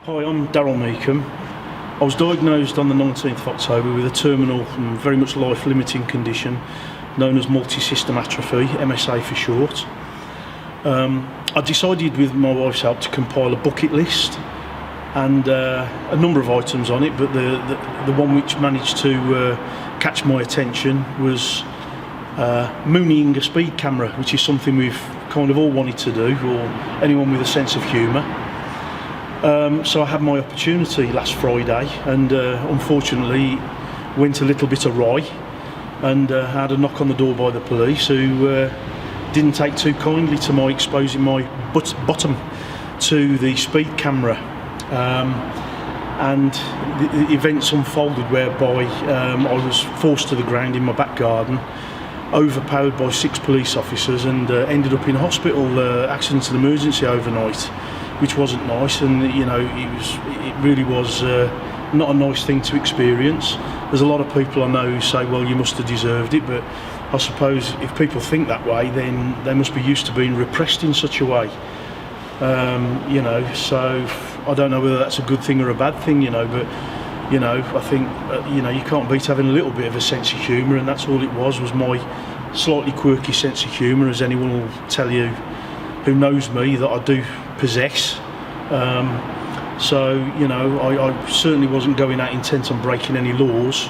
Hi, I'm Darrell Meekcom. I was diagnosed on the 19th of October with a terminal and very much life-limiting condition known as multi-system atrophy, MSA for short. I decided with my wife's help to compile a bucket list and a number of items on it, but the one which managed to catch my attention was mooning a speed camera, which is something we've kind of all wanted to do, or anyone with a sense of humour. So I had my opportunity last Friday, and unfortunately went a little bit awry and had a knock on the door by the police, who didn't take too kindly to my exposing my bottom to the speed camera. And the events unfolded whereby I was forced to the ground in my back garden, overpowered by 6 police officers, and ended up in hospital, accident and emergency overnight, which wasn't nice. And you know, it really was not a nice thing to experience. There's a lot of people I know who say, well, you must have deserved it, but I suppose if people think that way, then they must be used to being repressed in such a way. You know, so I don't know whether that's a good thing or a bad thing, you know, but you know, I think you know, you can't beat having a little bit of a sense of humour, and that's all it was my slightly quirky sense of humour, as anyone will tell you who knows me that I do possess. So you know, I certainly wasn't going out intent on breaking any laws.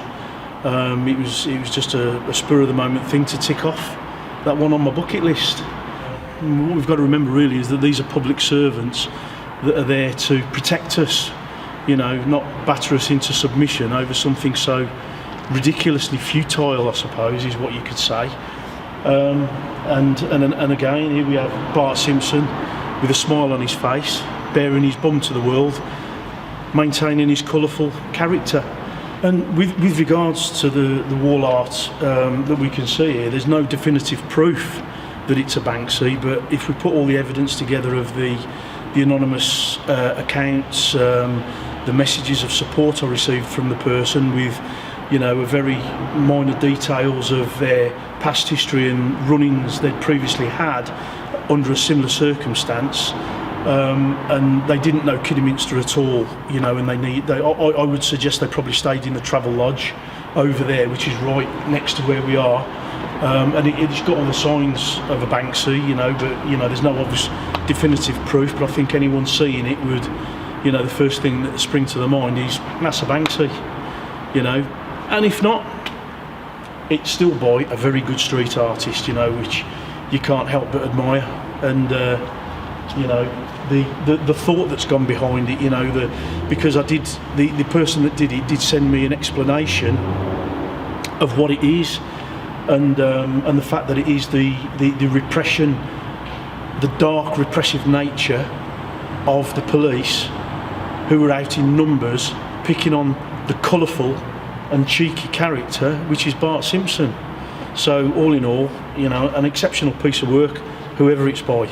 It was just a spur of the moment thing to tick off that one on my bucket list. And what we've got to remember really is that these are public servants that are there to protect us, you know, not batter us into submission over something so ridiculously futile, I suppose, is what you could say. And again, here we have Bart Simpson with a smile on his face, bearing his bum to the world, maintaining his colourful character. And with regards to the wall art that we can see here, there's no definitive proof that it's a Banksy, but if we put all the evidence together of the anonymous accounts, the messages of support I received from the person, with you know, a very minor details of their past history and run-ins they'd previously had under a similar circumstance, and they didn't know Kidderminster at all, you know, and I would suggest they probably stayed in the Travel Lodge over there, which is right next to where we are. And it's got all the signs of a Banksy, you know, but you know, there's no obvious definitive proof. But I think anyone seeing it would, you know, the first thing that springs to the mind is that's a Banksy, you know. And if not, it's still by a very good street artist, you know, which you can't help but admire. And you know, the thought that's gone behind it, you know, because I did, the person that did it did send me an explanation of what it is. And the fact that it is the repression, the dark repressive nature of the police, who were out in numbers picking on the colourful and cheeky character which is Bart Simpson. So all in all, you know, an exceptional piece of work, whoever it's by.